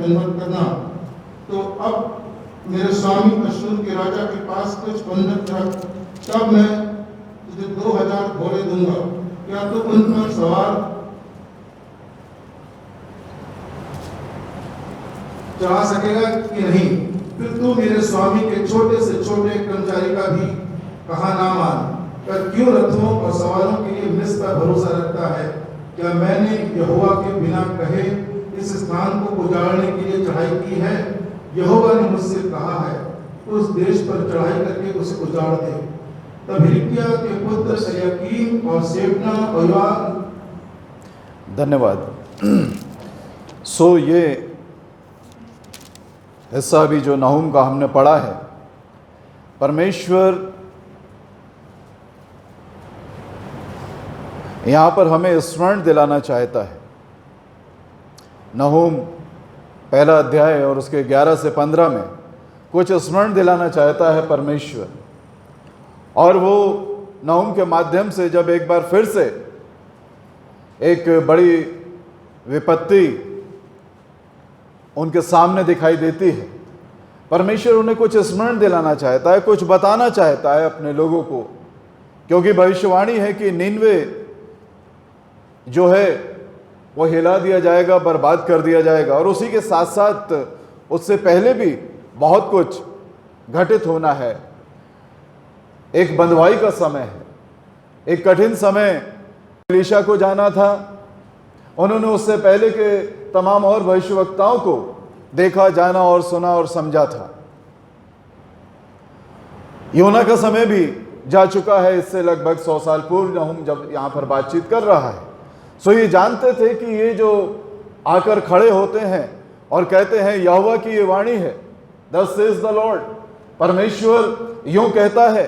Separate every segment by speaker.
Speaker 1: Convert करना। तो अब मेरे स्वामी अश्वर के राजा के पास कुछ बंधक रख, तब मैं तुझे 2000 घोड़े दूंगा, क्या तू उन पर सवार चढ़ा सकेगा कि नहीं? फिर तू मेरे स्वामी के छोटे से छोटे कर्मचारी का भी कहा ना मान, पर क्यों रथों और सवारों के लिए मिस पर भरोसा रखता है? क्या मैंने यहोवा के बिना कहे इस स्थान को उजाड़ने के लिए चढ़ाई की है? यहोवा ने मुझसे कहा है, उस देश पर चढ़ाई करके उसे उजाड़ दे। तब हिल्किय्याह के पुत्र यकीम और शेबना और योआह।
Speaker 2: धन्यवाद। सो ये हिस्सा भी जो नहूम का हमने पढ़ा है, परमेश्वर यहाँ पर हमें स्मरण दिलाना चाहता है। नहूम पहला अध्याय और उसके 11 से 15 में कुछ स्मरण दिलाना चाहता है परमेश्वर, और वो नहूम के माध्यम से जब एक बार फिर से एक बड़ी विपत्ति उनके सामने दिखाई देती है, परमेश्वर उन्हें कुछ स्मरण दिलाना चाहता है, कुछ बताना चाहता है अपने लोगों को, क्योंकि भविष्यवाणी है कि निनवे जो है वो हिला दिया जाएगा, बर्बाद कर दिया जाएगा, और उसी के साथ साथ उससे पहले भी बहुत कुछ घटित होना है। एक बंधुआई का समय है, एक कठिन समय एलीशा को जाना था। उन्होंने उससे पहले के तमाम और भविष्यवक्ताओं को देखा, जाना और सुना और समझा था। योना का समय भी जा चुका है, इससे लगभग 100 साल पूर्व नहूम जब यहाँ पर बातचीत कर रहा है। सो ये जानते थे कि ये जो आकर खड़े होते हैं और कहते हैं यहोवा की ये वाणी है, thus says the Lord, परमेश्वर यूं कहता है,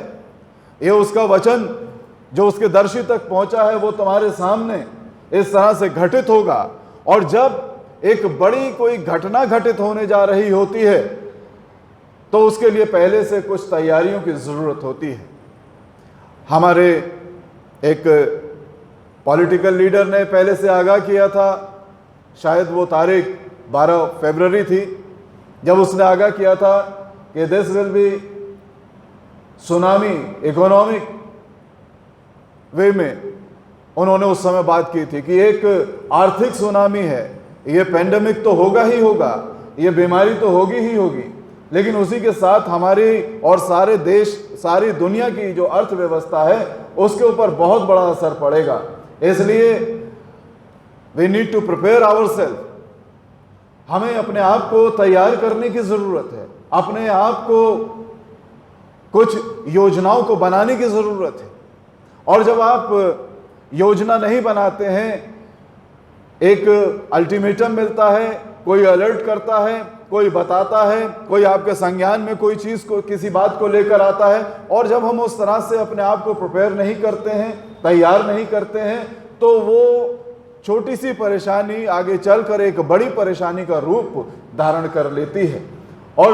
Speaker 2: ये उसका वचन जो उसके दर्शी तक पहुंचा है वो तुम्हारे सामने इस तरह से घटित होगा। और जब एक बड़ी कोई घटना घटित होने जा रही होती है तो उसके लिए पहले से कुछ तैयारियों की जरूरत होती है। हमारे एक पॉलिटिकल लीडर ने पहले से आगाह किया था, शायद वो तारीख 12 फरवरी थी, जब उसने आगाह किया था कि this will be tsunami economic वे में। उन्होंने उस समय बात की थी कि एक आर्थिक सुनामी है, ये पेंडेमिक तो होगा ही होगा, ये बीमारी तो होगी ही होगी, लेकिन उसी के साथ हमारी और सारे देश, सारी दुनिया की जो अर्थव्यवस्था है उसके ऊपर बहुत बड़ा असर पड़ेगा। इसलिए we need to prepare ourselves, हमें अपने आप को तैयार करने की जरूरत है, अपने आप को कुछ योजनाओं को बनाने की जरूरत है। और जब आप योजना नहीं बनाते हैं, एक अल्टीमेटम मिलता है, कोई अलर्ट करता है, कोई बताता है, कोई आपके संज्ञान में कोई चीज को, किसी बात को लेकर आता है, और जब हम उस तरह से अपने आप को प्रिपेयर नहीं करते हैं, तैयार नहीं करते हैं, तो वो छोटी सी परेशानी आगे चलकर एक बड़ी परेशानी का रूप धारण कर लेती है। और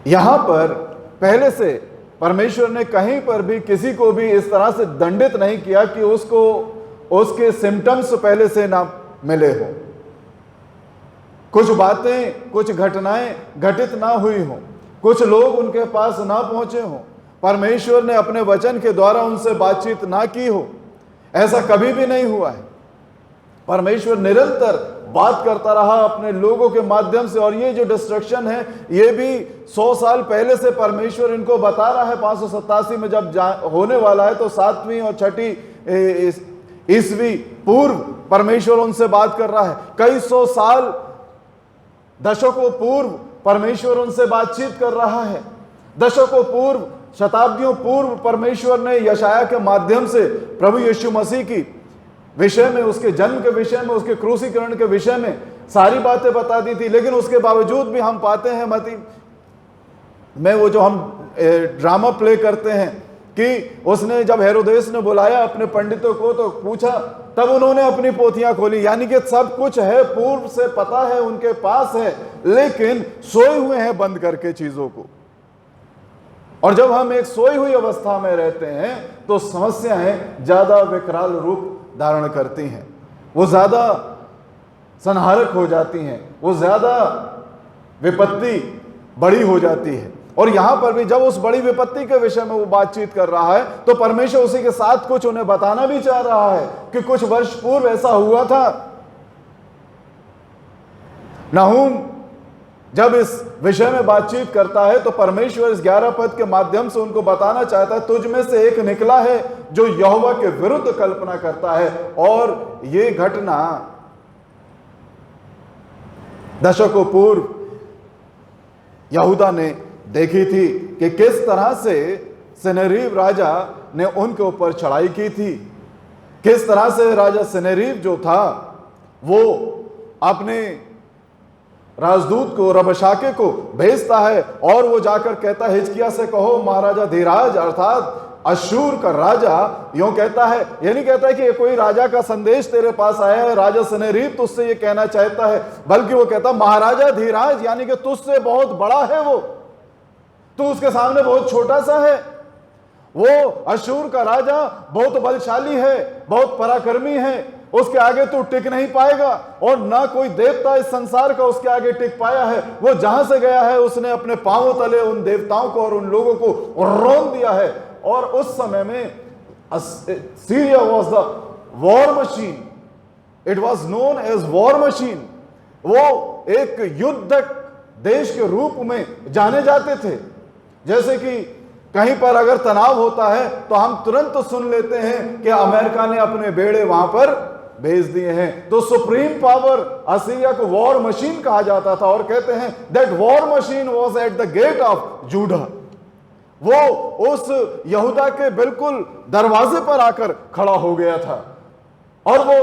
Speaker 2: यहां पर पहले से परमेश्वर ने कहीं पर भी किसी को भी इस तरह से दंडित नहीं किया कि उसको उसके सिम्टम्स पहले से ना मिले हो, कुछ बातें, कुछ घटनाएं घटित ना हुई हो, कुछ लोग उनके पास ना पहुंचे हो, परमेश्वर ने अपने वचन के द्वारा उनसे बातचीत ना की हो, ऐसा कभी भी नहीं हुआ है। परमेश्वर निरंतर बात करता रहा अपने लोगों के माध्यम से। और ये जो डिस्ट्रक्शन है ये भी 100 साल पहले से परमेश्वर इनको बता रहा है। 587 में जब होने वाला है तो 7वीं और 6ठी ईस्वी पूर्व परमेश्वर उनसे बात कर रहा है। कई 100 साल, दशकों पूर्व परमेश्वर उनसे बातचीत कर रहा है। दशकों पूर्व, शताब्दियों पूर्व परमेश्वर ने यशाया के माध्यम से प्रभु यीशु मसीह की विषय में, उसके जन्म के विषय में, उसके क्रूसीकरण के विषय में सारी बातें बता दी थी। लेकिन उसके बावजूद भी हम पाते हैं मती में वो जो हम ड्रामा प्ले करते हैं कि उसने जब हेरोदेस ने बुलाया अपने पंडितों को तो पूछा, तब उन्होंने अपनी पोथियां खोली। यानी कि सब कुछ है, पूर्व से पता है, उनके पास है, लेकिन सोए हुए हैं बंद करके चीजों को। और जब हम एक सोई हुई अवस्था में रहते हैं तो समस्याएं ज्यादा विकराल रूप धारण करती हैं, वो ज्यादा संहारक हो जाती हैं, वो ज्यादा विपत्ति बड़ी हो जाती है। और यहां पर भी जब उस बड़ी विपत्ति के विषय में वो बातचीत कर रहा है तो परमेश्वर उसी के साथ कुछ उन्हें बताना भी चाह रहा है कि कुछ वर्ष पूर्व ऐसा हुआ था। नहूम जब इस विषय में बातचीत करता है तो परमेश्वर इस 11 पद के माध्यम से उनको बताना चाहता है, तुझ में से एक निकला है जो यहोवा के विरुद्ध कल्पना करता है। और ये घटना दशकों पूर्व यहूदा ने देखी थी कि किस तरह से सनेरीब राजा ने उनके ऊपर चढ़ाई की थी, किस तरह से राजा सनेरीब जो था वो अपने राजदूत को रबशाके को भेजता है और वो जाकर कहता है हिजकिय्याह से कहो महाराजा धीराज अर्थात अशूर का राजा यूं कहता है, ये नहीं कहता है कि कोई राजा का संदेश तेरे पास आया है, राजा सनेरीब तुझसे ये कहना चाहता है, बल्कि वो कहता महाराजा धीराज यानी कि तुझसे बहुत बड़ा है वो, तू उसके सामने बहुत छोटा सा है। वो अशूर का राजा बहुत बलशाली है, बहुत पराक्रमी है, उसके आगे तू टिक नहीं पाएगा और ना कोई देवता इस संसार का उसके आगे टिक पाया है। वो जहां से गया है उसने अपने पांवों तले उन देवताओं को और उन लोगों को रोन दिया है। और उस समय में Syria was the war machine, it was known as war machine. वो एक युद्धक देश के रूप में जाने जाते थे। जैसे कि कहीं पर अगर तनाव होता है तो हम तुरंत सुन लेते हैं कि अमेरिका ने अपने बेड़े वहां पर भेज दिए हैं। तो सुप्रीम पावर असीरिया को वॉर मशीन कहा जाता था और कहते हैं that war machine was at the gate of Judah. वो उस यहूदा के बिल्कुल दरवाजे पर आकर खड़ा हो गया था और वो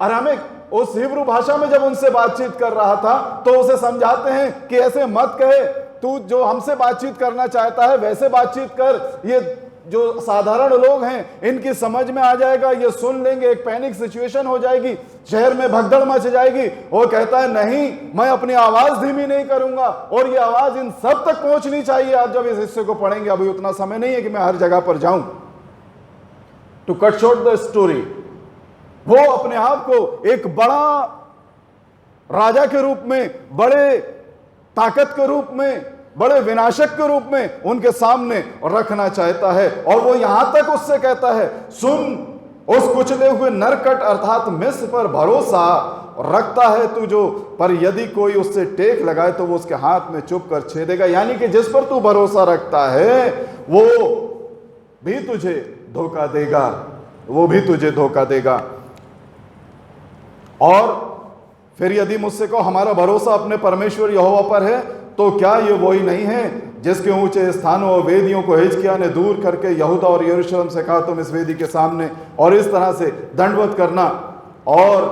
Speaker 2: अरामिक उस हिब्रू भाषा में जब उनसे बातचीत कर रहा था तो उसे समझाते हैं कि ऐसे मत कहे, तू जो हमसे बातचीत करना चाहता है वैसे बातचीत कर। ये जो साधारण लोग हैं इनकी समझ में आ जाएगा, ये सुन लेंगे, एक पैनिक सिचुएशन हो जाएगी, शहर में भगदड़ मच जाएगी। वो कहता है नहीं, मैं अपनी आवाज धीमी नहीं करूंगा और ये आवाज इन सब तक पहुंचनी चाहिए। आप जब इस हिस्से को पढ़ेंगे, अभी उतना समय नहीं है कि मैं हर जगह पर जाऊं। To cut short the story, वो अपने आप को एक बड़ा राजा के रूप में, बड़े ताकत के रूप में, बड़े विनाशक के रूप में उनके सामने रखना चाहता है। और वो यहां तक उससे कहता है सुन, उस कुचले हुए नरकट अर्थात मिस्र पर भरोसा रखता है तू जो, पर यदि कोई उससे टेक लगाए तो वो उसके हाथ में चुप कर छेदेगा। यानी कि जिस पर तू भरोसा रखता है वो भी तुझे धोखा देगा, वो भी तुझे धोखा देगा। और फिर यदि मुझसे कहो हमारा भरोसा अपने परमेश्वर यहोवा पर है, तो क्या ये वही नहीं है जिसके ऊंचे स्थानों और वेदियों को हिजकिय्याह ने दूर करके यहूदा और यरूशलेम से कहा तुम इस वेदी के सामने और इस तरह से दंडवत करना। और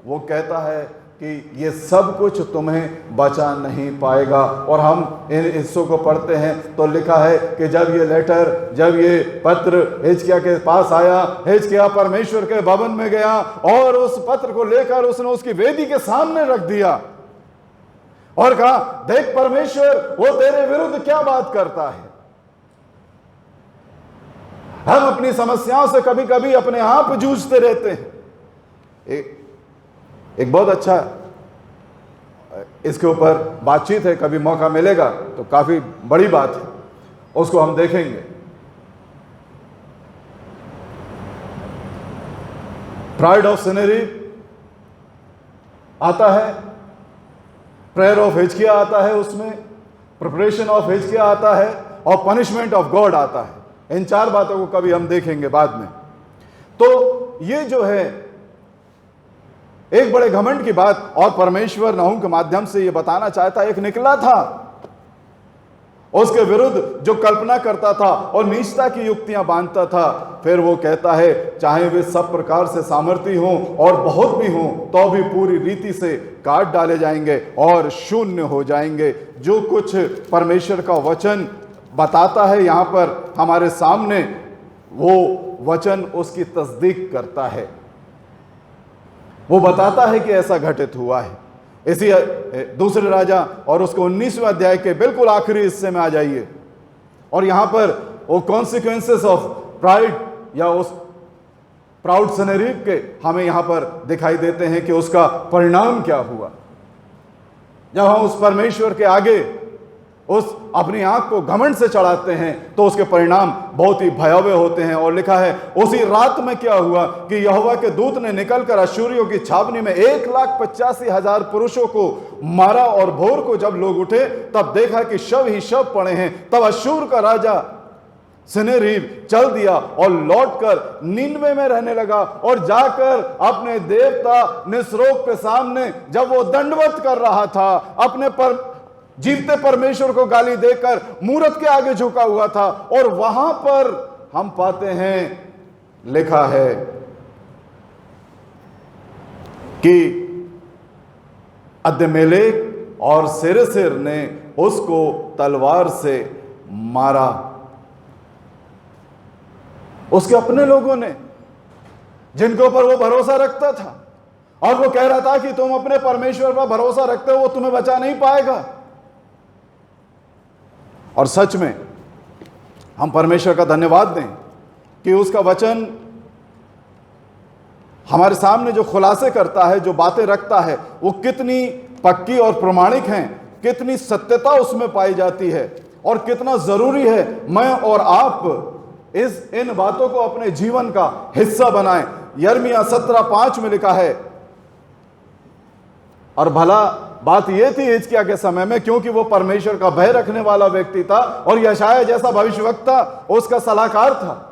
Speaker 2: वो कहता है कि ये सब कुछ तुम्हें बचा नहीं पाएगा। और हम इन हिस्सों को पढ़ते हैं तो लिखा है कि जब ये लेटर, जब ये पत्र हिजकिय्याह के पास आया, हिजकिय्याह परमेश्वर के भवन में गया और उस पत्र को लेकर उसने उसकी वेदी के सामने रख दिया और कहा देख परमेश्वर वो तेरे विरुद्ध क्या बात करता है। हम अपनी समस्याओं से कभी कभी अपने आप जूझते रहते हैं। एक बहुत अच्छा इसके ऊपर बातचीत है, कभी मौका मिलेगा तो काफी बड़ी बात है, उसको हम देखेंगे। प्राइड ऑफ सनेरीब आता है, प्रेयर ऑफ हिजकिय्याह आता है, उसमें प्रिपरेशन ऑफ हिजकिय्याह आता है और पनिशमेंट ऑफ गॉड आता है। इन चार बातों को कभी हम देखेंगे बाद में। तो ये जो है एक बड़े घमंड की बात, और परमेश्वर नहूम के माध्यम से ये बताना चाहता, एक निकला था उसके विरुद्ध जो कल्पना करता था और नीचता की युक्तियां बांधता था। फिर वो कहता है चाहे वे सब प्रकार से सामर्थी हों और बहुत भी हों तो भी पूरी रीति से काट डाले जाएंगे और शून्य हो जाएंगे। जो कुछ परमेश्वर का वचन बताता है यहाँ पर हमारे सामने, वो वचन उसकी तस्दीक करता है, वो बताता है कि ऐसा घटित हुआ है। इसी दूसरे राजा और उसके 19वें अध्याय के बिल्कुल आखिरी हिस्से में आ जाइए और यहां पर वो कॉन्सिक्वेंसेस ऑफ प्राइड या उस प्राउड सनेरीब के हमें यहां पर दिखाई देते हैं कि उसका परिणाम क्या हुआ। जब हम उस परमेश्वर के आगे उस अपनी आंख को घमंड से चढ़ाते हैं तो उसके परिणाम बहुत ही भयावह होते हैं। और लिखा है उसी रात में क्या हुआ कि यहोवा के दूत ने निकलकर अश्शूरियों की छावनी में 1,85,000 पुरुषों को मारा। और भोर को जब लोग उठे तब देखा कि शव ही शव पड़े हैं। तब अश्शूर का राजा सनेरीब चल दिया और लौटकर निनवे में रहने लगा और जाकर अपने देवता निस्रोक के सामने जब वो दंडवत कर रहा था, अपने जीवते परमेश्वर को गाली देकर मूरत के आगे झुका हुआ था। और वहां पर हम पाते हैं लिखा है कि अद्रमेलेक और सेरेसेर ने उसको तलवार से मारा। उसके अपने लोगों ने, जिनके ऊपर वो भरोसा रखता था और वो कह रहा था कि तुम अपने परमेश्वर पर भरोसा रखते हो, वो तुम्हें बचा नहीं पाएगा। और सच में हम परमेश्वर का धन्यवाद दें कि उसका वचन हमारे सामने जो खुलासे करता है, जो बातें रखता है, वो कितनी पक्की और प्रमाणिक हैं, कितनी सत्यता उसमें पाई जाती है और कितना जरूरी है मैं और आप इन बातों को अपने जीवन का हिस्सा बनाएं। यिर्मयाह 17:5 में लिखा है, और भला बात यह थी हिजकिय्याह के समय में, क्योंकि वो परमेश्वर का भय रखने वाला व्यक्ति था और यशायाह जैसा भविष्यवक्ता उसका सलाहकार था।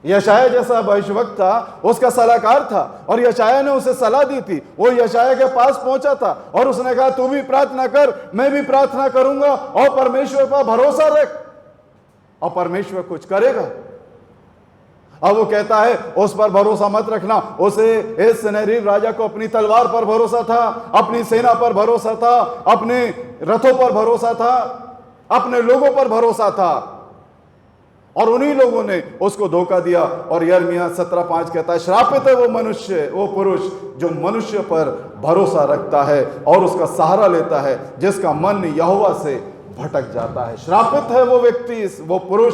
Speaker 2: यशायाह जैसा भविष्यवक्ता उसका सलाहकार था और यशायाह ने उसे सलाह दी थी। वो यशायाह के पास पहुंचा था और उसने कहा तू भी प्रार्थना कर, मैं भी प्रार्थना करूंगा और परमेश्वर पर भरोसा रख और परमेश्वर कुछ करेगा। अब वो कहता है उस पर भरोसा मत रखना। उसे इस सनेरीब राजा को अपनी तलवार पर भरोसा था, अपनी सेना पर भरोसा था, अपने रथों पर भरोसा था, अपने लोगों पर भरोसा था और उन्हीं लोगों ने उसको धोखा दिया। और यिर्मयाह 17:5 कहता है, श्रापित है वो मनुष्य, वो पुरुष जो मनुष्य पर भरोसा रखता है और उसका सहारा लेता है, जिसका मन यहोवा से भटक जाता है। श्रापित है वो व्यक्ति, वो पुरुष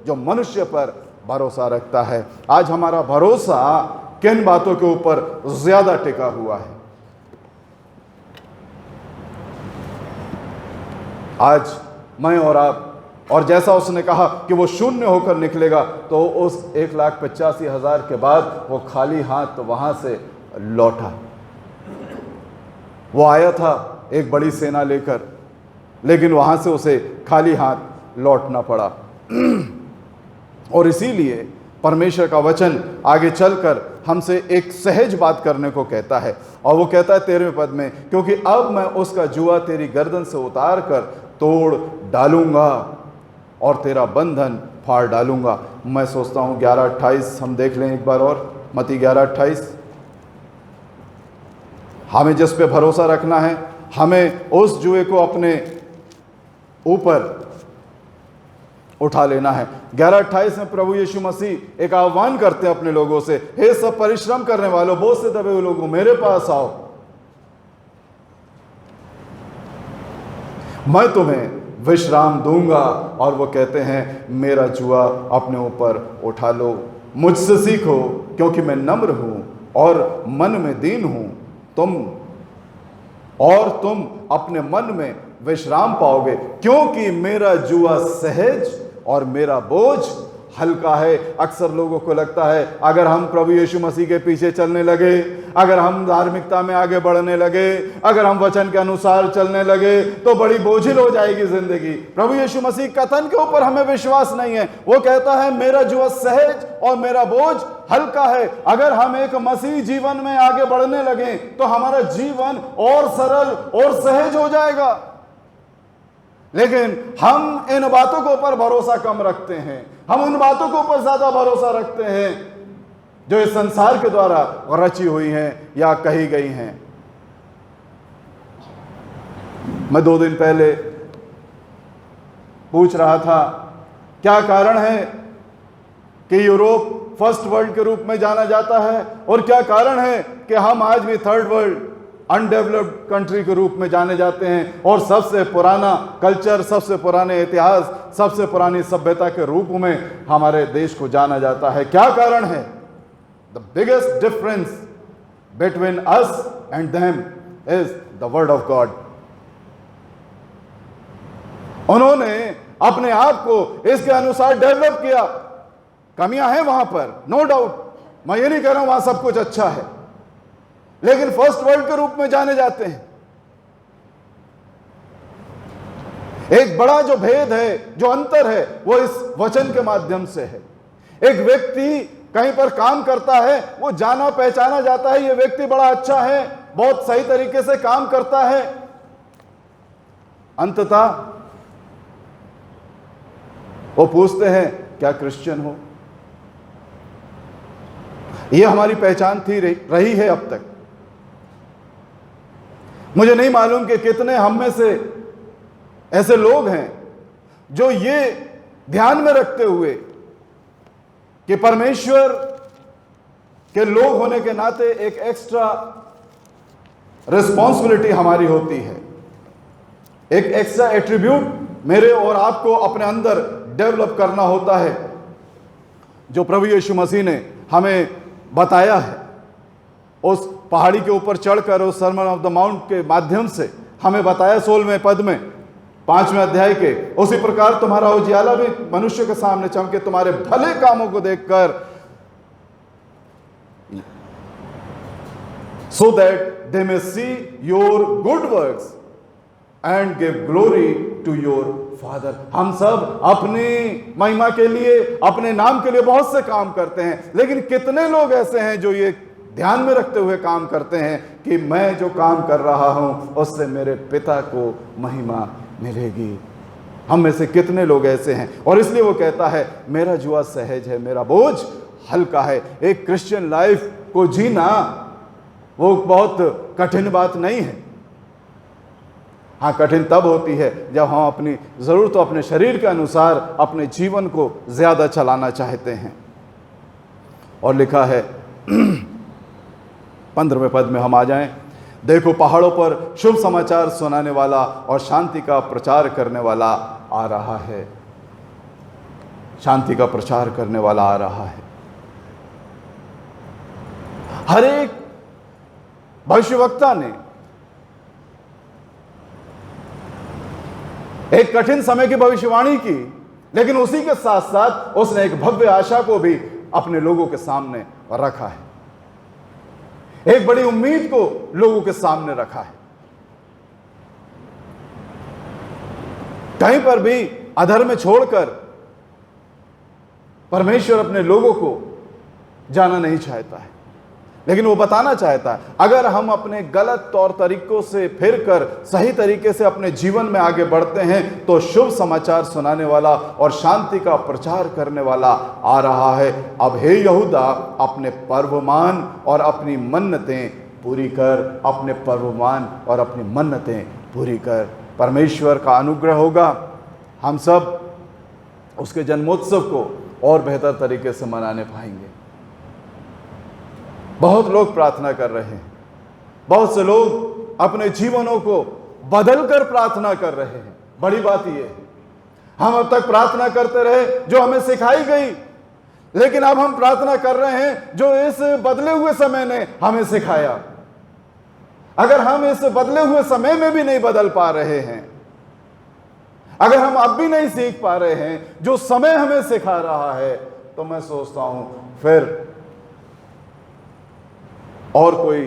Speaker 2: जो मनुष्य पर भरोसा रखता है। आज हमारा भरोसा किन बातों के ऊपर ज्यादा टिका हुआ है? आज मैं और आप, और जैसा उसने कहा कि वो शून्य होकर निकलेगा, तो उस 1,85,000 के बाद वो खाली हाथ वहां से लौटा। वो आया था एक बड़ी सेना लेकर, लेकिन वहां से उसे खाली हाथ लौटना पड़ा। और इसीलिए परमेश्वर का वचन आगे चलकर हमसे एक सहज बात करने को कहता है और वो कहता है 13वें पद में, क्योंकि अब मैं उसका जुआ तेरी गर्दन से उतार कर तोड़ डालूंगा और तेरा बंधन फाड़ डालूंगा। मैं सोचता हूं 11:28 हम देख लें एक बार और, मत्ती 11:28। हमें जिस पे भरोसा रखना है, हमें उस जुए को अपने ऊपर उठा लेना है। 11:28 में प्रभु यीशु मसीह एक आह्वान करते हैं अपने लोगों से, हे सब परिश्रम करने वालों, बोझ से दबे हुए लोगों, मेरे पास आओ, मैं तुम्हें विश्राम दूंगा। और वो कहते हैं मेरा जुआ अपने ऊपर उठा लो, मुझसे सीखो क्योंकि मैं नम्र हूं और मन में दीन हूं, तुम अपने मन में विश्राम पाओगे, क्योंकि मेरा जुआ सहज और मेरा बोझ हल्का है। अक्सर लोगों को लगता है अगर हम प्रभु यीशु मसीह के पीछे चलने लगे, अगर हम धार्मिकता में आगे बढ़ने लगे, अगर हम वचन के अनुसार चलने लगे तो बड़ी बोझिल हो जाएगी जिंदगी। प्रभु यीशु मसीह कथन के ऊपर हमें विश्वास नहीं है। वो कहता है मेरा जुआ सहज और मेरा बोझ हल्का है। अगर हम एक मसीह जीवन में आगे बढ़ने लगे तो हमारा जीवन और सरल और सहज हो जाएगा। लेकिन हम इन बातों के ऊपर भरोसा कम रखते हैं, हम उन बातों के ऊपर ज्यादा भरोसा रखते हैं जो इस संसार के द्वारा रची हुई हैं या कही गई हैं। मैं 2 दिन पहले पूछ रहा था क्या कारण है कि यूरोप फर्स्ट वर्ल्ड के रूप में जाना जाता है और क्या कारण है कि हम आज भी थर्ड वर्ल्ड अनडेवलप्ड कंट्री के रूप में जाने जाते हैं और सबसे पुराना कल्चर, सबसे पुराने इतिहास, सबसे पुरानी सभ्यता के रूप में हमारे देश को जाना जाता है। क्या कारण है? The biggest difference between us and them is the word of God. उन्होंने अपने आप को इसके अनुसार डेवलप किया। कमियां हैं वहां पर, नो डाउट, मैं ये नहीं कह रहा हूं वहां सब कुछ अच्छा है, लेकिन फर्स्ट वर्ल्ड के रूप में जाने जाते हैं। एक बड़ा जो भेद है, जो अंतर है, वो इस वचन के माध्यम से है। एक व्यक्ति कहीं पर काम करता है, वो जाना पहचाना जाता है, ये व्यक्ति बड़ा अच्छा है, बहुत सही तरीके से काम करता है। अंततः वो पूछते हैं क्या क्रिश्चियन हो? ये हमारी पहचान थी, रही है अब तक। मुझे नहीं मालूम कि कितने हम में से ऐसे लोग हैं जो ये ध्यान में रखते हुए कि परमेश्वर के लोग होने के नाते एक एक्स्ट्रा रिस्पॉन्सिबिलिटी हमारी होती है, एक एक्स्ट्रा एट्रीब्यूट मेरे और आपको अपने अंदर डेवलप करना होता है, जो प्रभु यीशु मसीह ने हमें बताया है। उस पहाड़ी के ऊपर चढ़कर उस सरमन ऑफ द माउंट के माध्यम से हमें बताया 16वें पद में 5वें अध्याय के, उसी प्रकार तुम्हारा उजियाला भी मनुष्य के सामने चमके, तुम्हारे भले कामों को देखकर, so that they may see your good works and give glory to your Father। हम सब अपनी महिमा के लिए, अपने नाम के लिए बहुत से काम करते हैं, लेकिन कितने लोग ऐसे हैं जो ये ध्यान में रखते हुए काम करते हैं कि मैं जो काम कर रहा हूं उससे मेरे पिता को महिमा मिलेगी। हम में से कितने लोग ऐसे हैं? और इसलिए वो कहता है मेरा जुआ सहज है, मेरा बोझ हल्का है। एक क्रिश्चियन लाइफ को जीना वो बहुत कठिन बात नहीं है। हाँ, कठिन तब होती है जब हम अपनी ज़रूरतों, अपने शरीर के अनुसार अपने जीवन को ज़्यादा चलाना चाहते हैं। और लिखा है 15वें पद में हम आ जाएं। देखो पहाड़ों पर शुभ समाचार सुनाने वाला और शांति का प्रचार करने वाला आ रहा है। शांति का प्रचार करने वाला आ रहा है। हर एक भविष्यवक्ता ने एक कठिन समय की भविष्यवाणी की, लेकिन उसी के साथ साथ उसने एक भव्य आशा को भी अपने लोगों के सामने रखा है। एक बड़ी उम्मीद को लोगों के सामने रखा है। कहीं पर भी अधर्म छोड़कर परमेश्वर अपने लोगों को जाना नहीं चाहता है, लेकिन वो बताना चाहता है अगर हम अपने गलत तौर तरीकों से फिरकर सही तरीके से अपने जीवन में आगे बढ़ते हैं तो शुभ समाचार सुनाने वाला और शांति का प्रचार करने वाला आ रहा है। अब हे यहूदा, अपने पर्वमान और अपनी मन्नतें पूरी कर, अपने पर्वमान और अपनी मन्नतें पूरी कर। परमेश्वर का अनुग्रह होगा, हम सब उसके जन्मोत्सव को और बेहतर तरीके से मनाने पाएंगे। बहुत लोग प्रार्थना कर रहे हैं, बहुत से लोग अपने जीवनों को बदलकर प्रार्थना कर रहे हैं। बड़ी बात यह है, हम अब तक प्रार्थना करते रहे जो हमें सिखाई गई, लेकिन अब हम प्रार्थना कर रहे हैं जो इस बदले हुए समय ने हमें सिखाया। अगर हम इस बदले हुए समय में भी नहीं बदल पा रहे हैं, अगर हम अब भी नहीं सीख पा रहे हैं जो समय हमें सिखा रहा है, तो मैं सोचता हूं फिर और कोई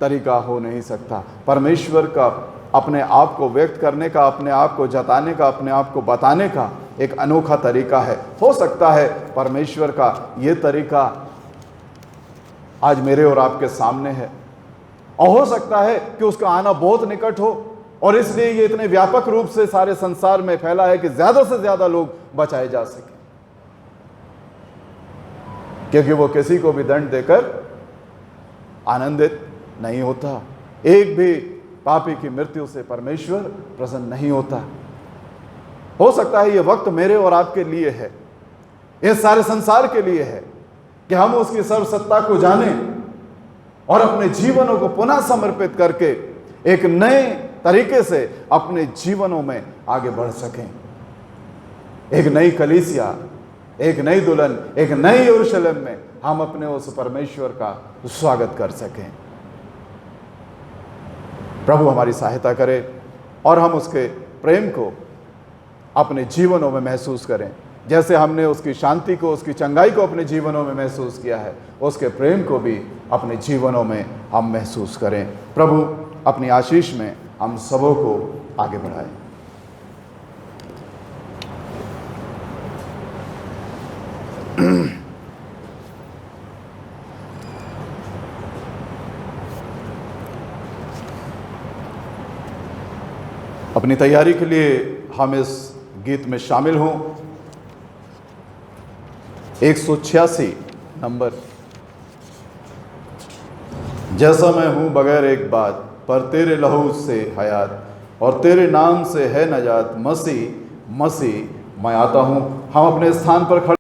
Speaker 2: तरीका हो नहीं सकता। परमेश्वर का अपने आप को व्यक्त करने का, अपने आप को जताने का, अपने आप को बताने का एक अनोखा तरीका है। हो सकता है परमेश्वर का ये तरीका आज मेरे और आपके सामने है, और हो सकता है कि उसका आना बहुत निकट हो, और इसलिए ये इतने व्यापक रूप से सारे संसार में फैला है कि ज्यादा से ज्यादा लोग बचाए जा सके, क्योंकि वो किसी को भी दंड देकर आनंदित नहीं होता। एक भी पापी की मृत्यु से परमेश्वर प्रसन्न नहीं होता। हो सकता है ये वक्त मेरे और आपके लिए है, इस सारे संसार के लिए है कि हम उसकी सर्वसत्ता को जानें, और अपने जीवनों को पुनः समर्पित करके एक नए तरीके से अपने जीवनों में आगे बढ़ सकें। एक नई कलीसिया, एक नई दुल्हन, एक नई यरूशलेम में हम अपने उस परमेश्वर का स्वागत कर सकें। प्रभु हमारी सहायता करे और हम उसके प्रेम को अपने जीवनों में महसूस करें। जैसे हमने उसकी शांति को, उसकी चंगाई को अपने जीवनों में महसूस किया है, उसके प्रेम को भी अपने जीवनों में हम महसूस करें। प्रभु अपनी आशीष में हम सबों को आगे बढ़ाएं। अपनी तैयारी के लिए हम इस गीत में शामिल हों। 186 नंबर। जैसा मैं हूं बगैर एक बात, पर तेरे लहू से हयात, और तेरे नाम से है नजात, मसीह मसीह मैं आता हूं। हम अपने स्थान पर खड़े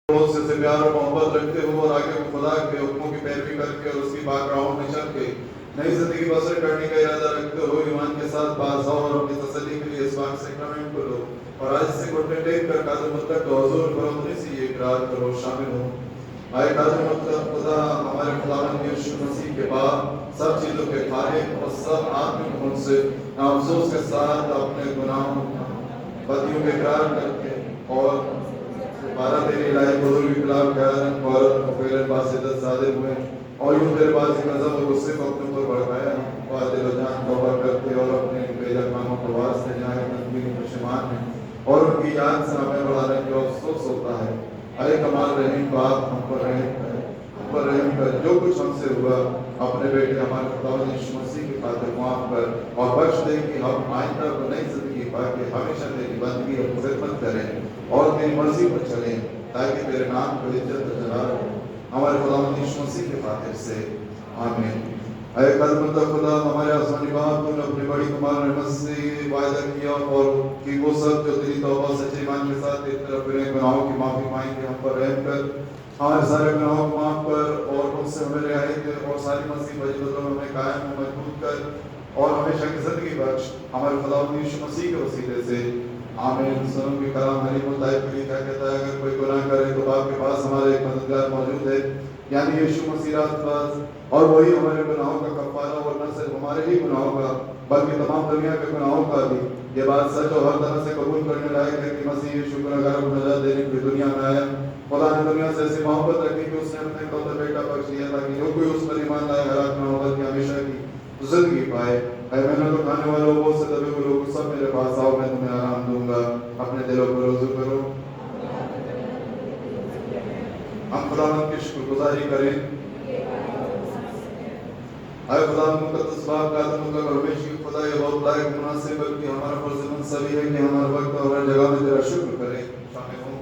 Speaker 1: से प्यार और मोहब्बत रखते हो और आगे खुदा के हुक्मों की पैरवी करके और उसकी बागराहों में चल के नई जिंदगी बसर करने का इरादा रखते हो, ईमान के साथ पास आओ और अपनी तसल्ली के लिए इस बात से कमेंट करो और आज से घुटने टेक कर कादर मुतलक को हुजूर पर अपने से ये इकरार करो, शामिल हो। आए कादर मुतलक खुदा हमारे खुदावंद यीशु मसीह के बाद सब चीजों के खालिक और सब आत्मिक गुण से अफसोस के साथ अपने गुनाहों बदियों के इकरार करके और बारह तेरी लायक हुजूर के खिलाफ खयानत और फेरन बासिदत सादे हुए और यूं तेरे पास गजब और गुस्से को अपने ऊपर भड़काया। दिल और जान तौबा करते और अपने बेजा कामों को वास्ते जाए नबी के पशेमान हैं और उनकी याद से हमें बढ़ाने की अफसोस होता है। अरे कमाल रहीम बाप हम पर रहम कर जो कुछ हमसे हुआ अपने बेटे हमारे खुदावंद यीशु मसीह की खातिर माफ कर और बख्श दे कि हम आइंदा को नई जिंदगी पाके हमेशा तेरी बंदगी और खिदमत करें और तेरी मर्जी पर चलें ताकि तेरे नाम को इज्जत और जलाल हो हमारे खुदावंद यीशु मसीह के खातिर से, आमीन। ऐ कलमत खुदा हमारे आसमानी बाप, तूने अपनी बड़ी कमाल रहमत से वायदा किया और कि वो सब जो तेरी तौबा सच्चे ईमान के साथ तेरी तरफ फिरे गुनाहों की माफी मांगेंगे, हम पर रहम कर, हमारे सारे गुनाहों को माफ कर और उनसे हमें रिहाई दे और सारी मसीह फजीलतों में हमें कायम और मजबूत कर और हमेशा की जिंदगी बख्श हमारे खुदावंद यीशु मसीह के वसीले से, आमीन। सुनो कि कलाम हलीम और ताइब के लिए क्या कहता है, अगर कोई गुनाह करे तो बाप के पास हमारे एक मददगार मौजूद है, यानी यीशु मसीह रास्तबाज, और वही हमारे गुनाहों का कफारा और न सिर्फ हमारे ही गुनाहों का बल्कि तमाम दुनिया के गुनाहों का भी। ये बात सच और हर तरह से कबूल करने लायक है कि मसीह यीशु गुनहगारों को नजात देने के लिए दुनिया में आया। खुदा ने दुनिया से ऐसी मोहब्बत रखी कि उसने अपने इकलौते बेटा बख्श दिया ताकि जो कोई उस पर ईमान लाए हलाक न हो बल्कि हमेशा की जिंदगी पाए। मेहनत उठाने वालों वो से दबे हुए लोग सब मेरे पास आओ, मैं तुम्हें आराम दूंगा। अपने दिलों को रोज़ू करो। हम खुदावंद की शुक्रगुजारी करें। आए खुदावंद मुकद्दस बाप का तुमका हमेशा की खुदा ये बहुत लायक मुनासिब बल्कि हमारा फर्ज सभी है कि हमारे वक्त और हर जगह में तेरा शुक्र करें, शामिल हो।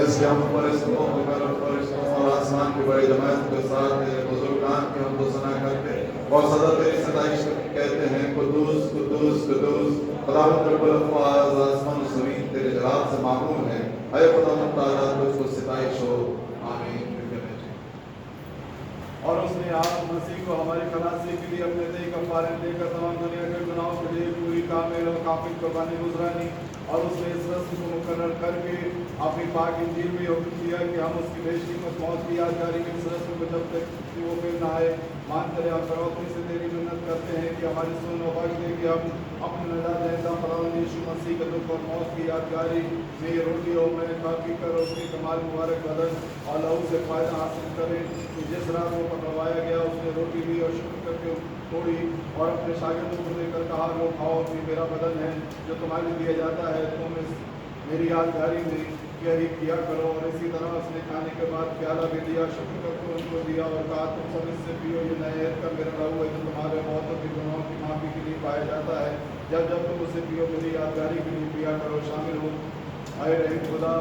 Speaker 1: ऐसे हम फरिश्तों और आसमान की बड़ी जमात के साथ तेरे बुजुर्गान की हम तो सना करते और सदा तेरी सताइश कहते हैं, कुद्दूस कुद्दूस कुद्दूस खुदावंद रब्बुल अफ़वाज़, आसमान और ज़मीन तेरे जलाल से मामून है। ऐ खुदावंद ताला तुझको सताइश हो, आमीन।
Speaker 3: और उसने आप मसीह को हमारी खलासी के लिए अपने दही कफ़ारे देकर तमाम दुनिया के गुनाहों के लिए पूरी कामिल और काफिल कुर्बानी गुजरानी और उसने इस रस्म को मुकर्रर करके अपनी पाक इंजील में हुक्म दिया कि हम उसकी बेशकीमत मौत की यादगारी में इस रस्म को जब तक कि वो फिर न आए मान करे हम फरोख्ती से तेरी मिन्नत करते हैं कि हमारी सुन और बख्श दे कि हम अपने नजात दहिंदा खुदावंद यीशु मसीह के दुख और मौत की यादगारी में ये रोटी और मैं खा पी कर उसके कमाल मुबारक बदन और लहू से फायदा हासिल करें। कि जिस रात वो पकड़वाया गया उसने रोटी ली और शुक्र करके तोड़ी और अपने शागिर्दों को देकर कहा, लो खाओ, ये मेरा बदन है जो तुम्हारे लिए दिया जाता है, तुम इस मेरी यादगारी में यही किया करो। और इसी तरह उसने खाने के बाद प्याला भी दिया, शुक्र करके उनको दिया और कहा, तुम सब इससे पियो, ये नए ऐद का मेरा लहू है जो तुम्हारे मौतों के गुनाहों की माफी के लिए पाया जाता है। जब जब तुम उसे पियो मेरी यादगारी के लिए पिया करो, शामिल हो। आए रही खुदा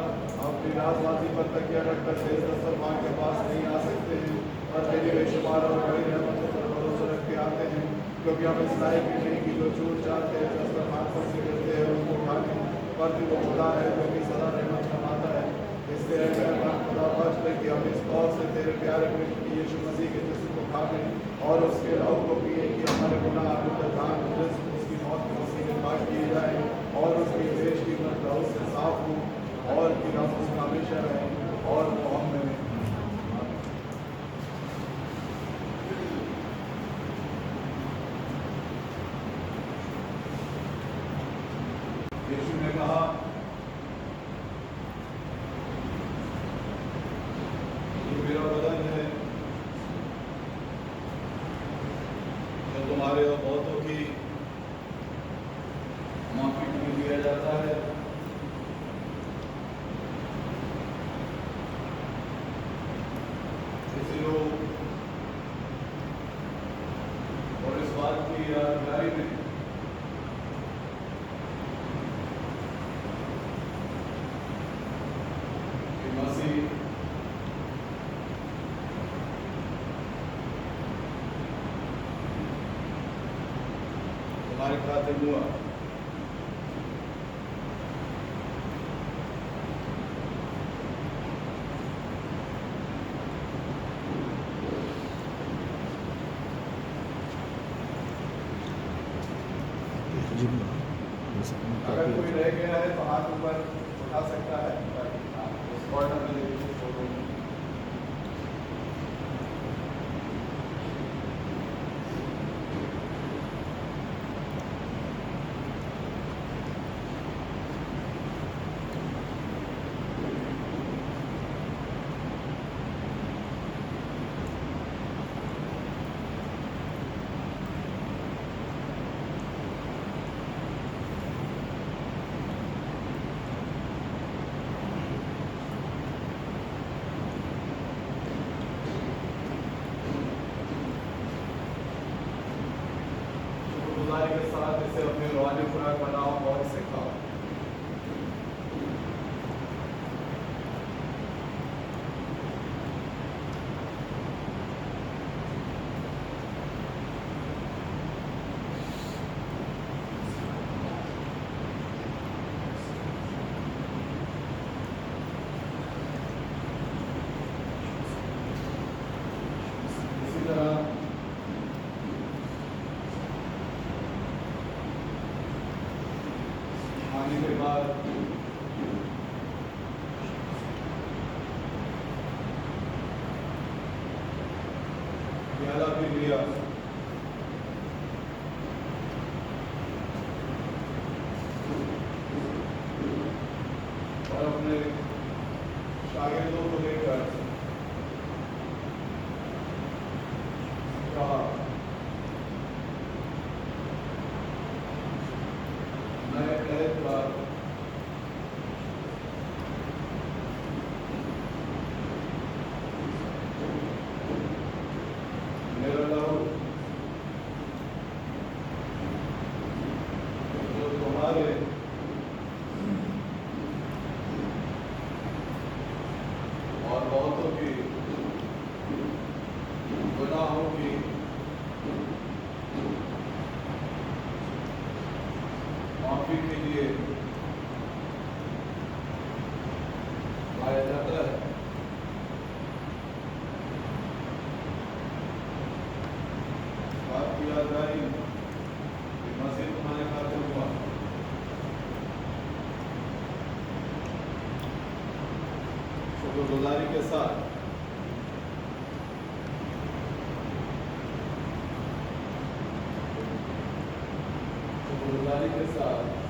Speaker 3: अपनी राजबाजी पर तकिया रखकर तेज दस्तरखान के पास नहीं आ सकते हैं और तेरी बेशुमार और बड़ी रहमतों पर भरोसा रख के आते हैं, क्योंकि हम इस लायक भी नहीं कि जो छूट जाते हैं दस्तरखान पर से गिरते हैं उनको खाने, पर वो खुदा है जो कि सदा रहमत फरमाता है। इसलिए खुदा बख्श दे कि हम इस तेरे प्यारे बेटे यीशु मसीह के जिस्म को खा लें और उसके लहू को पिए कि हमारे गुनाह उसकी मौत के वसीले पाक किए जाए और उसकी देश की लहू से साफ हो और कि हम उसमें हमेशा रहें और वो हम में रहें। यीशु ने कहा ये मेरा बदन है जो तुम्हारे और बहुतों की माफी के लिए दिया जाता है। इसी लोग और इस बात की यादगारी में मसीह तुम्हारे खातिर हुआ। अगर कोई रह गया है तो हाथ ऊपर उठा सकता है इस कॉर्नर में देखिए फोटो में। शुक्रगुजारी के साथ इसे अपने रूहानी खुराक बनाओ और इसे खाओ। इसी तरह आने के बाद प्याला भी लिया और अपने शागिर्दों को लेकर कहा नए अहद का मेरा लहू जो तुम्हारे और बहुतों की गुनाहों की माफी के लिए लाया जाता है। बात की यादगारी कि मसीह तुम्हारे खातिर हुआ। शुक्रगुजारी के साथ शुक्रगुजारी के साथ